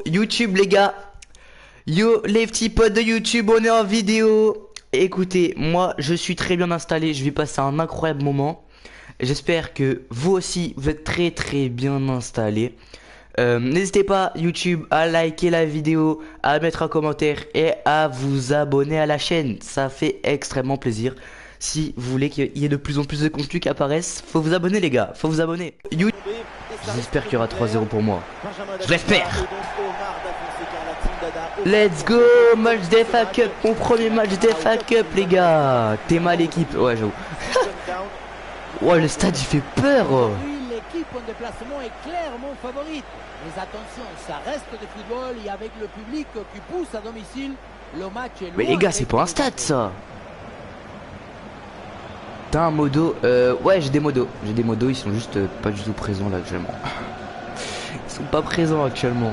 YouTube les gars, yo les petits potes de YouTube, on est en vidéo. Écoutez, moi je suis très bien installé, je vais passer un incroyable moment. J'espère que vous aussi vous êtes très bien installés. N'hésitez pas YouTube à liker la vidéo, à mettre un commentaire et à vous abonner à la chaîne. Ça fait extrêmement plaisir. Si vous voulez qu'il y ait de plus en plus de contenu qui apparaissent, faut vous abonner les gars, faut vous abonner. J'espère qu'il y aura 3-0 pour moi. Je l'espère. Let's go, match d'FA Cup, mon premier match d'FA Cup les gars. T'es mal équipe, ouais j'avoue. Ouais le stade il fait peur. L'équipe en déplacement est clairement favorite. Mais attention, ça reste de football et avec le public qui pousse à domicile, le match est loin. Mais les gars c'est pas un stade ça. T'as un modo, ouais j'ai des modos, ils sont juste pas du tout présents là actuellement. Ils sont pas présents actuellement.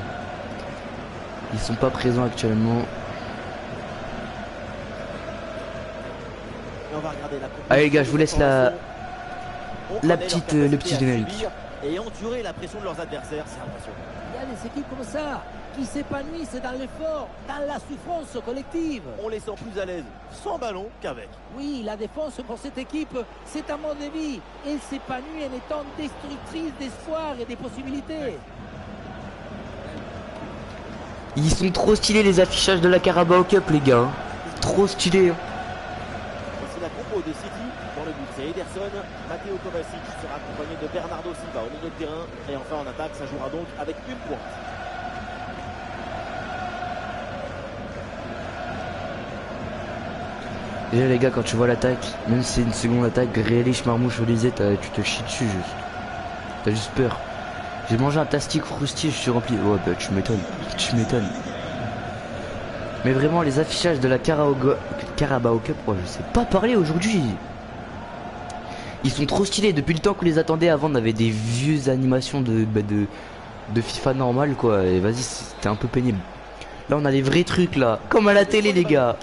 Allez les gars, je vous laisse le petit générique. Et endurer la pression de leurs adversaires, c'est impressionnant. Il y a des équipes comme ça qui s'épanouissent dans l'effort, dans la souffrance collective. On les sent plus à l'aise sans ballon qu'avec. Oui, la défense pour cette équipe, c'est un mode de vie. Elle s'épanouit en étant destructrice d'espoir et des possibilités. Ils sont trop stylés les affichages de la Carabao Cup les gars. Trop stylés. C'est la compo de City. Dans le but, c'est Ederson. Matteo Kovacic sera accompagné de Bernardo Silva au milieu de terrain. Et enfin en attaque, ça jouera donc avec une pointe. Déjà les gars, quand tu vois l'attaque, même si c'est une seconde attaque, Grealish, Marmouche, Olysée, tu te chies dessus juste. T'as juste peur. J'ai mangé un tastic croustillé, je suis rempli. Ouais bah tu m'étonnes. Mais vraiment les affichages de la Carabao Cup, ouais, je sais pas parler aujourd'hui. Ils sont trop stylés. Depuis le temps qu'on les attendait, avant on avait des vieux animations de FIFA normal quoi. Et vas-y, c'était un peu pénible. Là on a les vrais trucs là, comme à la télé les gars.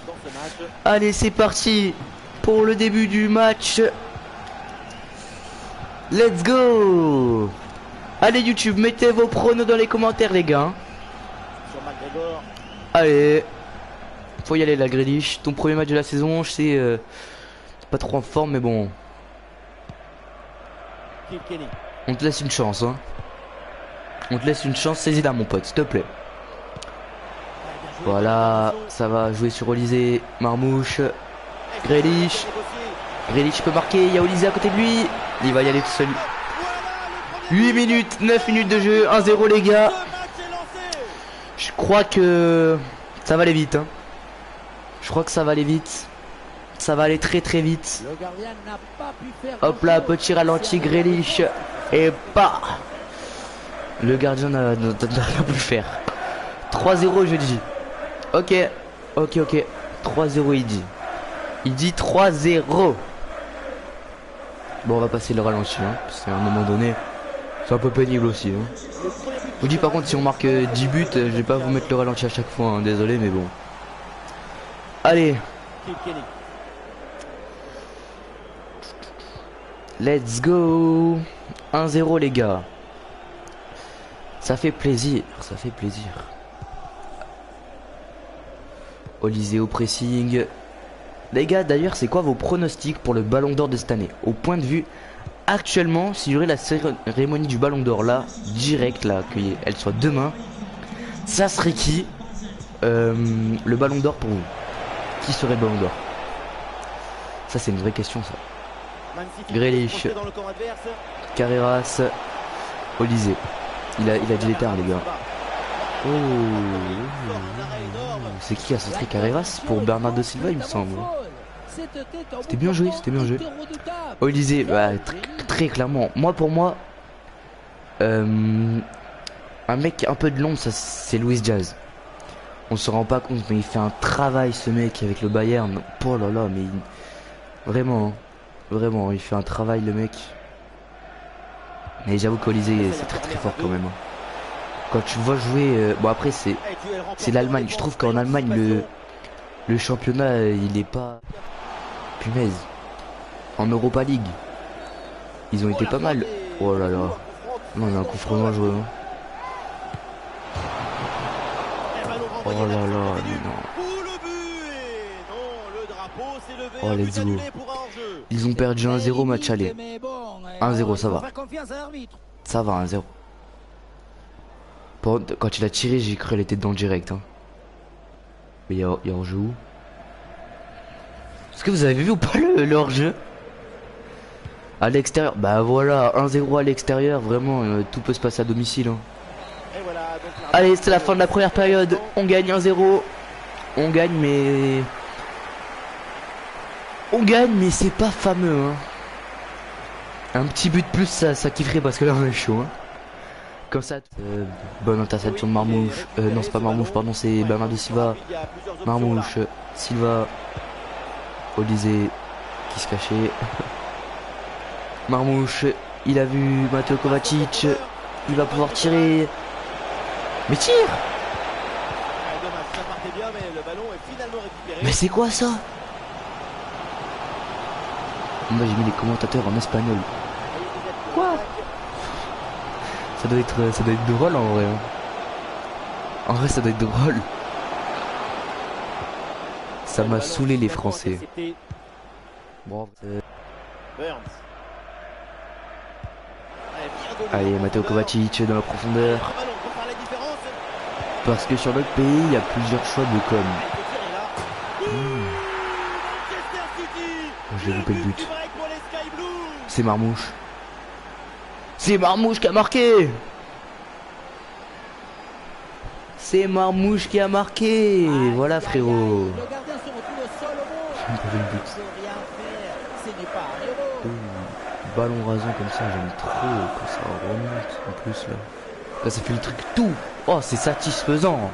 Allez c'est parti pour le début du match. Let's go. Allez YouTube, mettez vos pronos dans les commentaires les gars. Allez, faut y aller la Grealish. Ton premier match de la saison, je sais, pas trop en forme mais bon. On te laisse une chance hein. Saisis-la mon pote, s'il te plaît. Voilà, ça va jouer sur Olysée, Marmouche, Grealish. Grealish peut marquer, il y a Olysée à côté de lui. Il va y aller tout seul. 9 minutes de jeu, 1-0 les gars. Je crois que ça va aller vite hein. Ça va aller très vite. Hop là, petit ralenti Grealish. Et pas. Le gardien n'a rien pu faire. 3-0 je dis. Ok. 3-0 il dit 3-0. Bon on va passer le ralenti hein, parce qu'à un moment donné c'est un peu pénible aussi hein. Je vous dis par contre si on marque 10 buts, je vais pas vous mettre le ralenti à chaque fois hein, désolé mais bon. Allez. Let's go. 1-0 les gars. Ça fait plaisir. Olysée au pressing. Les gars d'ailleurs c'est quoi vos pronostics pour le ballon d'or de cette année? Au point de vue actuellement, s'il y aurait la cérémonie du ballon d'or là, direct là, qu'elle soit demain, ça serait qui le ballon d'or pour vous? Qui serait le ballon d'or? Ça c'est une vraie question ça. Grealish, Carreras, Olysée. Il a dit l'étard les gars. Oh, c'est qui a centré Carreras pour Bernardo Silva il me semble. C'était bien joué. Olysée, bah, très clairement. Pour moi, un mec un peu de l'ombre, ça c'est Luis Diaz. On se rend pas compte, mais il fait un travail ce mec avec le Bayern. Oh là là, mais vraiment, il fait un travail le mec. Mais j'avoue qu'Olysée c'est très fort quand même. Quand tu vois jouer, bon après c'est l'Allemagne. Je trouve qu'en Allemagne le championnat il est pas. Punaise. En Europa League, ils ont été pas mal. Oh là là. Non, il y a un coup franc dangereux. Oh là là, mais non. Pour le but et non, le drapeau s'est levé. Oh, Un let's but go. annulé pour un hors-jeu. Ils ont perdu 1-0 match aller. Mais bon, 1-0, ça il faut va. faire confiance à l'arbitre. Ça va, 1-0. Quand il a tiré, j'ai cru qu'elle était dedans direct. Hein. Mais il y a hors-jeu où? Est-ce que vous avez vu ou pas le hors-jeu? À l'extérieur. Bah voilà, 1-0 à l'extérieur. Vraiment, tout peut se passer à domicile. Hein. Et voilà, donc, Allez, c'est la fin de la première période. On gagne 1-0. On gagne, mais... On gagne, mais c'est pas fameux. Hein. Un petit but de plus, ça kifferait parce que là, on est chaud. Hein. Comme ça, bonne interception de Marmouche. Non, c'est pas Marmouche, pardon, c'est Bernardo Silva. Marmouche, Silva, Olysée qui se cachait. Marmouche, il a vu Mateo Kovacic. Il va pouvoir tirer. Mais tire! Mais c'est quoi ça? Moi j'ai mis les commentateurs en espagnol. Quoi? Ça doit être drôle en vrai. Hein. En vrai ça doit être drôle. Ça m'a saoulé les Français. Bon, allez, Mateo Kovacic dans la profondeur. Parce que sur notre pays, il y a plusieurs choix de com. J'ai loupé le but. C'est Marmouche. C'est Marmouche qui a marqué. C'est Marmouche qui a marqué. Voilà frérot. Ballon rasant comme ça, j'aime trop quand ça remonte en plus là. Là ça fait le truc tout. Oh c'est satisfaisant.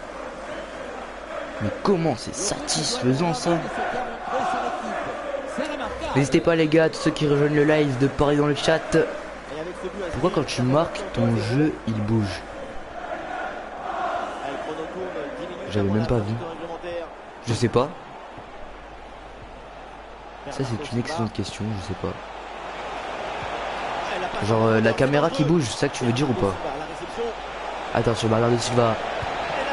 Mais comment c'est satisfaisant ça? N'hésitez pas les gars, tous ceux qui rejoignent le live, de parler dans le chat. Pourquoi quand tu marques ton jeu il bouge? J'avais même pas vu. Je sais pas. Ça c'est une excellente question, je sais pas. Genre la caméra qui bouge, c'est ça que tu veux dire ou pas? Attention, Bernardo Silva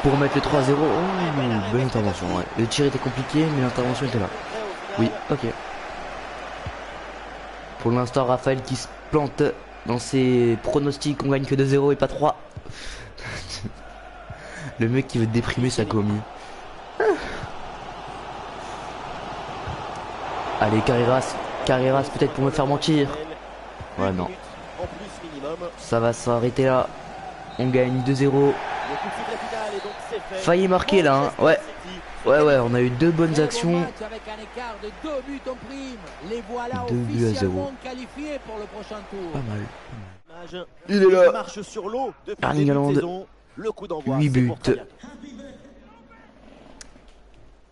pour mettre le 3-0. Oh, bonne intervention, ouais. Le tir était compliqué, mais l'intervention était là. Oui, ok. Pour l'instant, Raphaël qui se plante dans ses pronostics, on gagne que 2-0 et pas 3. Le mec qui veut déprimer sa commu. Allez, Carreras peut-être pour me faire mentir. Ouais, non. Ça va s'arrêter là. On gagne 2-0. Failli marquer là, hein. Ouais. Ouais, on a eu deux bonnes actions. 2 buts à 0. Pas mal. Il est là. Erling Haaland. 8 buts.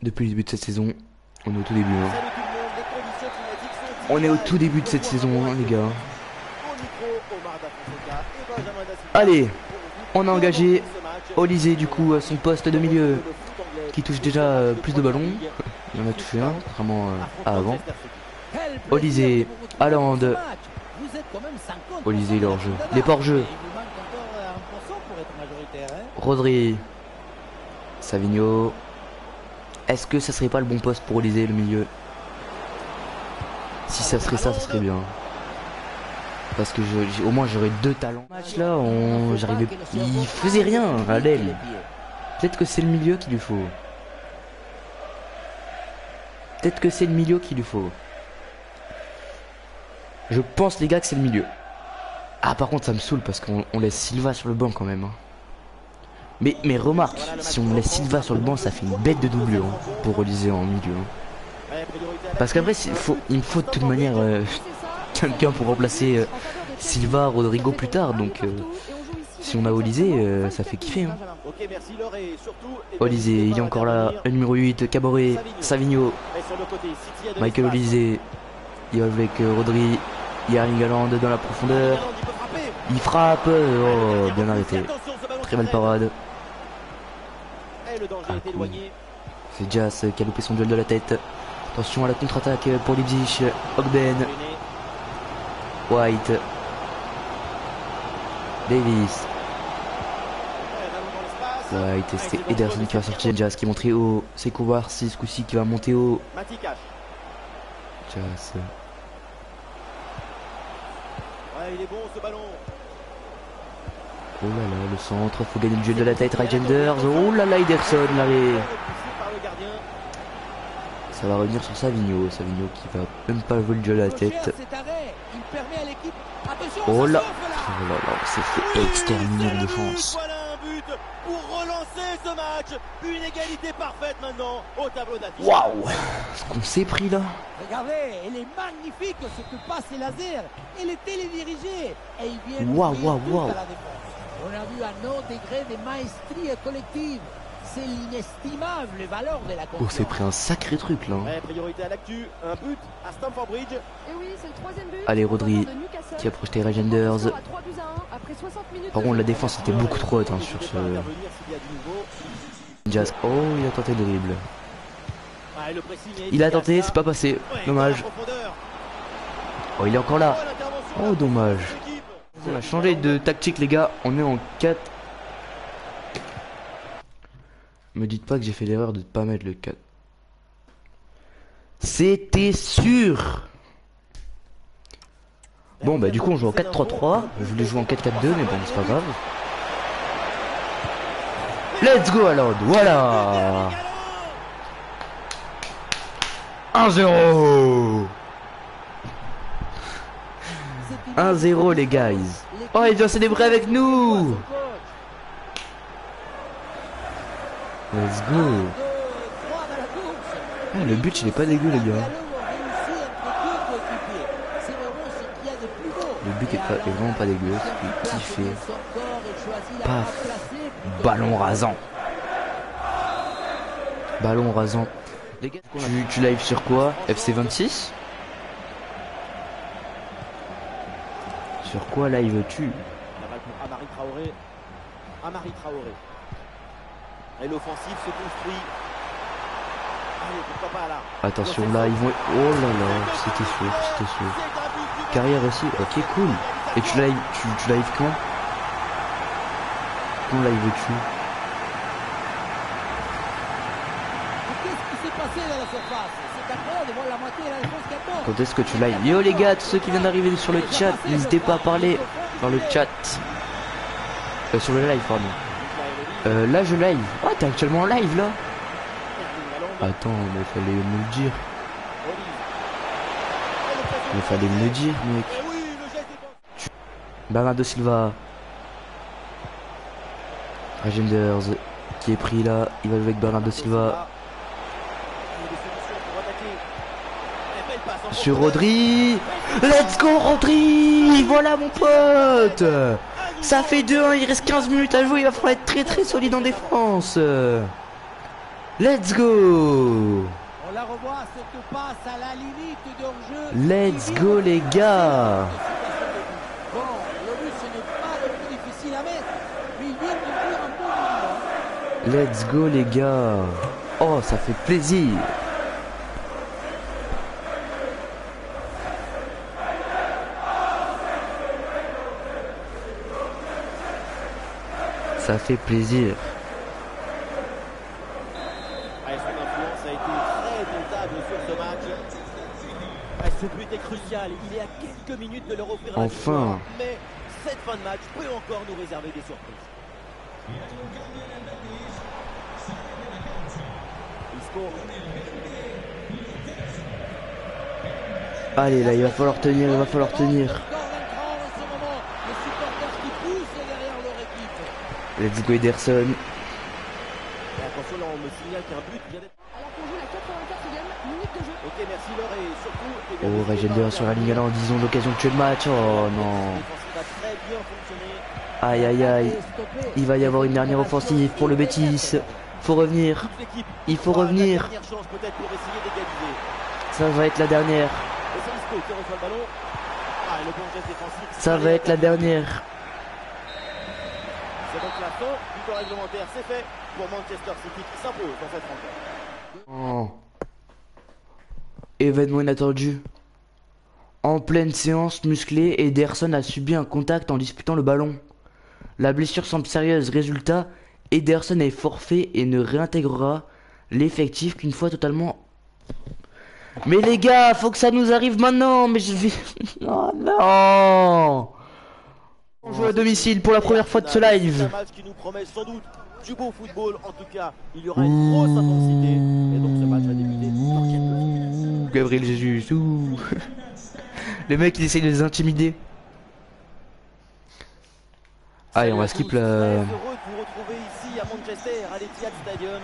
Depuis le début de cette saison. On est au tout début. Hein. On est au tout début de cette saison, hein, les gars. Allez, on a engagé Olysée du coup à son poste de milieu qui touche déjà plus de ballons. Il en a touché un, contrairement à avant. Olysée, Haaland. Olysée il est hors jeu. Il est pas hors jeu. Rodri. Savigno. Est-ce que ça serait pas le bon poste pour Olysée le milieu? Si ça serait ça serait bien. Parce que au moins j'aurais deux talents. Match là, j'arrivais, il faisait rien à l'aile. Peut-être que c'est le milieu qu'il lui faut. Peut-être que c'est le milieu qu'il lui faut. Je pense les gars que c'est le milieu. Ah par contre ça me saoule parce qu'on laisse Silva sur le banc quand même. Hein. Mais remarque, si on laisse Silva sur le banc, ça fait une bête de doublure hein, pour Olysée en milieu. Hein. Parce qu'après il me faut de toute manière quelqu'un pour remplacer Silva, Rodrigo plus tard. Donc si on a Olysée, ça fait kiffer. Hein. Olysée, il est encore là. Le numéro 8, Caboret, Savigno, Michael Olysée. Il va jouer avec Rodri. Il y a Erling Haaland dans la profondeur. Il frappe. Oh, bien arrêté. Très belle parade. Ah, cool. C'est Jas qui a loupé son duel de la tête. Attention à la contre-attaque pour Leipzig. Ogben. White. Davis. White, et c'est Ederson qui va sortir. Jazz qui est monté haut. C'est Koubarsi ce coup-ci qui va monter haut. Matikash. Jazz. Ouais, il est bon ce ballon. Oh là là, le centre, faut gagner le duel de la tête, Regenders. Oh là là, Ederson, l'arrêt. Par le gardien. Ça va revenir sur Savigno. Savigno qui va même pas jouer le duel de la tête. Oh là. Oh là là, c'est fait exterminer de chance. Voilà un but pour relancer ce match. Une égalité parfaite maintenant au tableau d'affichage. Waouh, ce qu'on s'est pris là. Regardez, elle est magnifique ce que passe les lasers. Elle est télédirigée et il vient Waouh, ouvrir waouh, tout waouh. à la défense. On a vu un autre degré de maestrie collective. C'est l'inestimable valeur de la Oh, confiance. c'est pris un sacré truc là. Ouais, priorité à l'actu, un but à Stamford Bridge. Et oui, c'est le troisième but. Allez, Rodri de Newcastle. qui a projeté Regenders. À 3 buts à 1 après 60 minutes Par de contre, la jeu. défense était beaucoup trop haute hein, sur ce Intervenir s'il y a du nouveau. Jazz. Oh, il a tenté le dribble. Ah, et le pressing est Il a efficace, tenté, là. c'est pas passé. Ouais, Dommage. dans la profondeur. Oh, il est encore là. Oh, l'intervention Oh, là, dommage. de l'équipe. On a changé de tactique, les gars. On est en 4. Me dites pas que j'ai fait l'erreur de pas mettre le 4. C'était sûr. Bon, bah, du coup, on joue en 4-3-3. Je voulais jouer en 4-4-2, mais bon, c'est pas grave. Let's go, Haaland. Voilà. 1-0. 1-0, les guys. Oh, il vient célébrer avec nous. Let's go. Ah, le but il est pas dégueu les gars. Le but est vraiment pas dégueu. C'est kiffé. Paf. Ballon rasant. Ballon rasant. Les gars, tu live sur quoi? FC26? Sur quoi live-tu? La balle pour Amari Traoré. Amari Traoré. Et l'offensive se construit. Allez, pourquoi pas là. Attention là, ils vont... Oh là là, c'était sûr, c'était sûr. Carrière aussi, ok cool. Et tu live quand? Quand live-tu? Qu'est-ce qui s'est passé dans la surface? C'est incroyable de voir la moitié de la défense qui attend. Quand est-ce que tu live? Yo les gars, tous ceux qui viennent d'arriver sur le chat, n'hésitez pas à parler dans le chat. Sur le live, pardon. Là je live. Oh, t'es actuellement en live là? Attends, mais fallait me le dire. Mais fallait me le dire, mec. Bernardo Silva. Regenders qui est pris là. Il va jouer avec Bernardo Silva. Sur Rodri. Let's go Rodri. Voilà mon pote. Ça fait 2-1, il reste 15 minutes à jouer. Il va falloir être très très solide en défense. Let's go. On la revoit, cette passe à la limite de hors-jeu. Let's go les gars. Bon, le but ce n'est pas le plus difficile à mettre, mais il vient de faire un bon mouvement. Let's go les gars. Oh, ça fait plaisir. Ça fait plaisir. Son influence a été très notable sur ce match. Ce but est crucial. Il est à quelques minutes de leur offrir la Enfin. victoire. Mais cette fin de match peut encore nous réserver des surprises. Isco. Allez là, il va falloir tenir, il va falloir tenir. Encore en ce moment, les supporters qui poussent derrière leur équipe. Let's go Ederson. Et attention, là on me signale qu'un but vient d'être... Alors qu'on joue la 84e minute de jeu. Ok, merci Laure et surtout... Oh, Regenders sur la ligne allant, disons l'occasion de tuer le match. Oh non. Ça a très bien fonctionné. Aïe aïe aïe. Il va y avoir une dernière offensive pour le Betis. Faut revenir. Toute l'équipe Il faut aura la revenir. dernière chance peut-être pour essayer d'égaliser. Ça va être la dernière. Et c'est Isco qui reçoit le ballon. Ah, et le bon geste défensif. Ça va être la dernière. C'est donc la fin du temps réglementaire. C'est fait pour Manchester City qui s'impose dans cette rencontre. Oh. Événement inattendu. En pleine séance musclée, Ederson a subi un contact en disputant le ballon. La blessure semble sérieuse, résultat, Ederson est forfait et ne réintégrera l'effectif qu'une fois totalement. Mais les gars, faut que ça nous arrive maintenant. Mais je vais. Oh non. On joue à domicile pour la première fois de ce live. Un match qui nous promet sans doute du beau football. En tout cas, il y aura une grosse intensité. Et donc ce match va débuter dans quelques minutes. Gabriel Jesus. Ouh. Les mecs, ils essayent de les intimider. Allez, on va skip la. Heureux de vous retrouver ici à Manchester, à l'Etihad Stadium.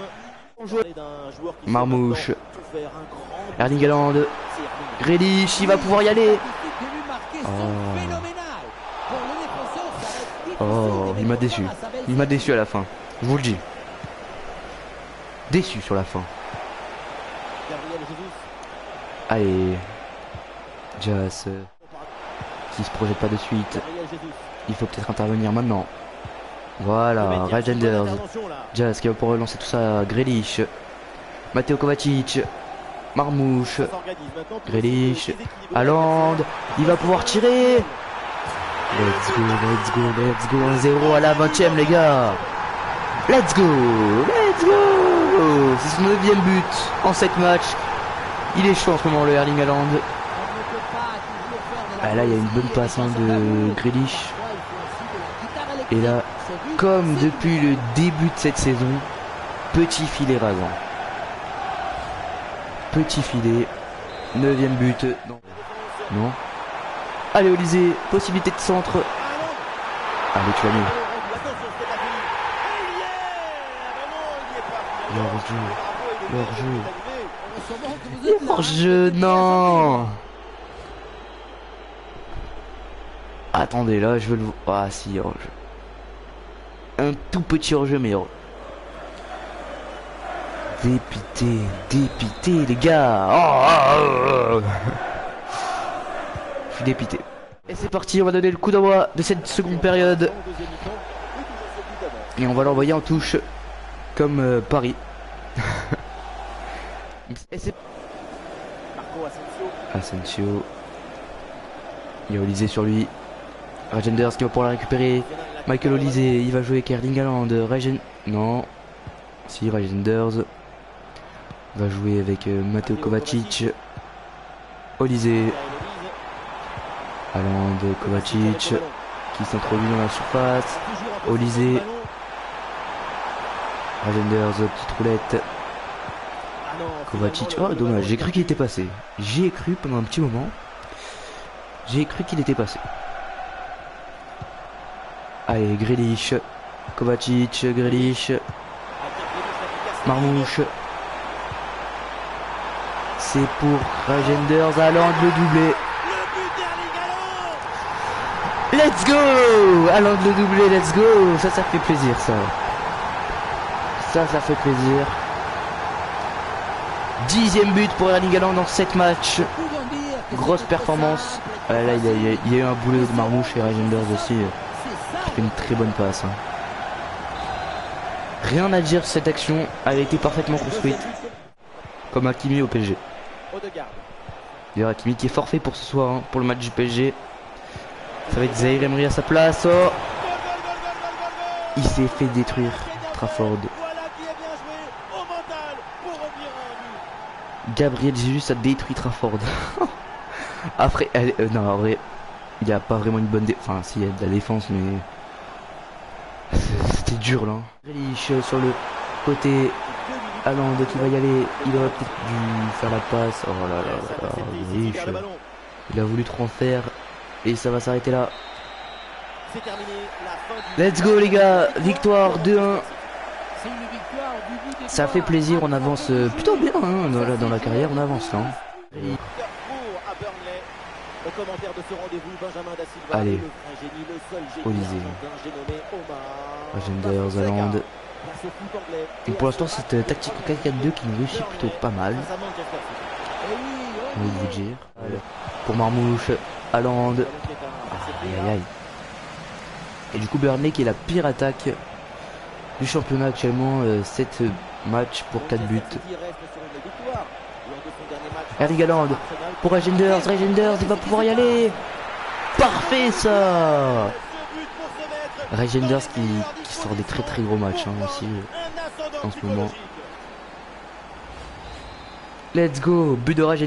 On joue d'un joueur qui Marmouche. sait maintenant tout faire, un grand Erling Haaland. C'est Erling. Grealish, il va pouvoir y aller. Oh, il m'a déçu. Il m'a déçu à la fin. Je vous le dis. Déçu sur la fin. Gabriel Jesus. Allez. Jas. Qui se projette pas de suite. Gabriel Jesus. Il faut peut-être intervenir maintenant. Voilà, Regenders. Jas qui va pouvoir relancer tout ça. Grealish. Mateo Kovacic. Marmouche. Ça s'organise maintenant pour Grealish. essayer de déséquilibrer Haaland. l'adversaire. Il va pouvoir tirer. Let's go, let's go, let's go. 1-0 à la 20ème, les gars. Let's go, let's go. C'est son 9ème but en 7 matchs. Il est chaud en ce moment, le Erling Haaland. Ah, là, il y a une bonne passe de Grealish. Et là, comme depuis le début de cette saison, petit filet rasant. Petit filet. 9ème but. Non. Non. Allez, Olysée, possibilité de centre. Allez, tu l'as mis. Hors-jeu. Hors-jeu, non. Attendez, là, je veux le... Ah, si, hors-jeu. Un tout petit hors-jeu, mais hors. Dépité, dépité, les gars. Oh. Je suis dépité. Et c'est parti, on va donner le coup d'envoi de cette seconde période. Et on va l'envoyer en touche comme Paris. Et c'est Marco Asensio. Asensio. Il y a Olysée sur lui. Regenders qui va pouvoir la récupérer. Michael Olysée, il va jouer avec Erling Haaland. Non. Si, Regenders va jouer avec Mateo Kovacic. Olysée. Haaland, Kovacic qui s'introduit dans la surface. Olysée. Regenders, petite roulette. Kovacic. Oh, dommage, j'ai cru qu'il était passé. J'y ai cru pendant un petit moment. J'ai cru qu'il était passé. Allez, Grealish. Kovacic, Grealish. Marmouche. C'est pour Regenders. Haaland, le doublé. Let's go! Haaland le doublé, let's go! Ça fait plaisir, ça. Ça fait plaisir. 10ème but pour Erling Haaland dans 7 matchs. Grosse performance. Là, il y a eu un boulet de Marmouche et Regenders aussi. Qui fait une très bonne passe. Hein. Rien à dire, cette action a été parfaitement construite. Comme Hakimi au PSG. D'ailleurs, Hakimi qui est forfait pour ce soir, hein, pour le match du PSG. Ça va être Zaïre Emery à sa place. Oh, il s'est fait détruire. Trafford. Gabriel Jesus a détruit Trafford. Après, non, en vrai, il n'y a pas vraiment une bonne défense. Enfin, si, il y a de la défense, mais c'était dur là. Grealish sur le côté. Haaland qui va y aller. Il aurait peut-être dû faire la passe. Oh là là là là. Grealish. Il a voulu trop en faire. Et ça va s'arrêter là. Let's go les gars. Victoire 2-1. Ça fait plaisir, on avance plutôt bien hein, dans la carrière, on avance là. Hein. Allez, Olysée. Regenders, Haaland. Et pour l'instant cette tactique 4-4-2 qui nous réussit plutôt pas mal. On va vous dire. Pour Marmouche, Haaland. Aïe aïe aïe. Et du coup Burnley qui est la pire attaque du championnat actuellement, 7 matchs pour 4 buts. Erling Haaland pour Regenders, il va pouvoir y aller. Parfait ça. Rangers qui sort des très gros matchs hein, aussi en ce moment. Let's go, but de Rangers.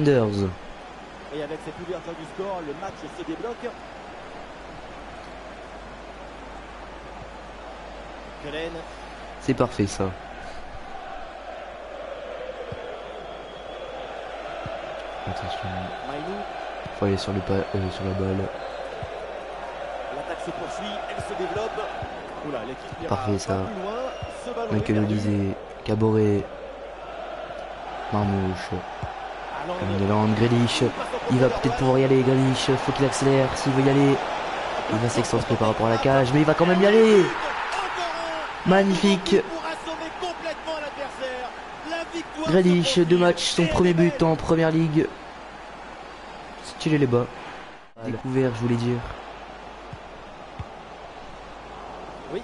Et avec cette ouverture du score, le match se débloque. Kellen. C'est parfait ça. Attention. Maïnou. Faut aller sur la balle. L'attaque se poursuit, elle se développe. Oula, l'équipe ira Parfait ça. plus loin. Ce ballon Michael est perdu. Olise, Caboret, Marmouche, Allons, Engeland, Grealish. Il va peut-être pouvoir y aller, Grealish. Faut qu'il accélère s'il veut y aller. Il va s'excentrer par rapport à la cage, mais il va quand même y aller. Magnifique. Grealish, 2 matchs, son premier but en première ligue. Stylé les bas. Découvert, je voulais dire. Oui,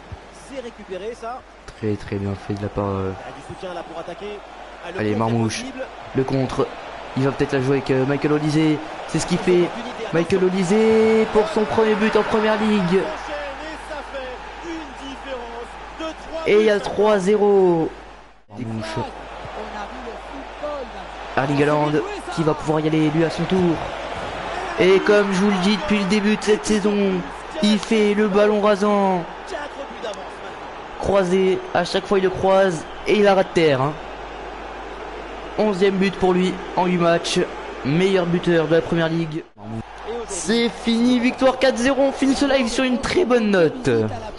c'est récupéré ça. Très bien fait de la part. Il y a du soutien là pour attaquer. Ah, le Allez, contre est Marmouche. possible. Le contre. Il va peut-être la jouer avec Michael Olise. C'est ce qu'il fait. Michael Olise pour son premier but en première ligue. Enchaîne et ça fait une différence de 3 Et il y a buts. 3-0. Marmouche. On a vu le football dans- Erling Haaland qui va pouvoir y aller lui à son tour. Et comme je vous le dis depuis le début de cette saison, il fait le ballon rasant. 4 buts d'avance maintenant. Croisé, à chaque fois il le croise et il arrête terre. Hein. 11e but pour lui en 8 matchs. Meilleur buteur de la première ligue. Et aujourd'hui, C'est fini, victoire 4-0. On finit ce live sur une très bonne note.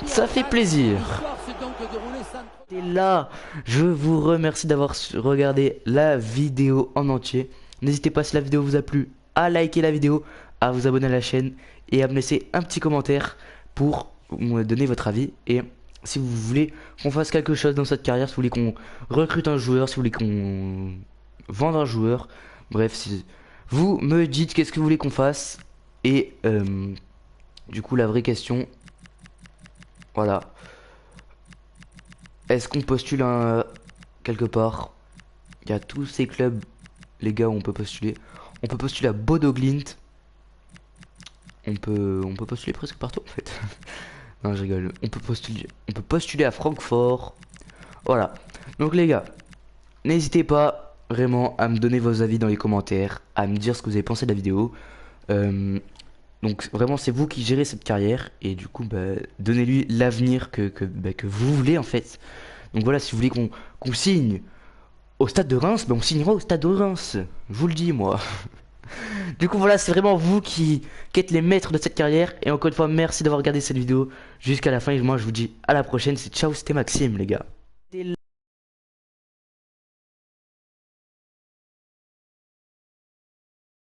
Ça fait plaisir. L'histoire s'est donc déroulée sans trop- Et là, je vous remercie d'avoir regardé la vidéo en entier. N'hésitez pas si la vidéo vous a plu à liker la vidéo, à vous abonner à la chaîne et à me laisser un petit commentaire pour me donner votre avis. Et si vous voulez qu'on fasse quelque chose dans cette carrière, si vous voulez qu'on recrute un joueur, si vous voulez qu'on vende un joueur, bref, si vous me dites qu'est-ce que vous voulez qu'on fasse. Et du coup, la vraie question, voilà. Est-ce qu'on postule quelque part? Il y a tous ces clubs, les gars, où on peut postuler. On peut postuler à Bodo Glimt. On peut postuler presque partout en fait. Non, je rigole. On peut postuler à Francfort. Voilà. Donc les gars, n'hésitez pas vraiment à me donner vos avis dans les commentaires, à me dire ce que vous avez pensé de la vidéo. Donc vraiment c'est vous qui gérez cette carrière et du coup bah, donnez-lui l'avenir que vous voulez en fait. Donc voilà, si vous voulez qu'on signe au stade de Reims, bah, on signera au stade de Reims. Je vous le dis moi. Du coup voilà, c'est vraiment vous qui êtes les maîtres de cette carrière. Et encore une fois, merci d'avoir regardé cette vidéo jusqu'à la fin. Et moi je vous dis à la prochaine. C'est ciao, c'était Maxime les gars.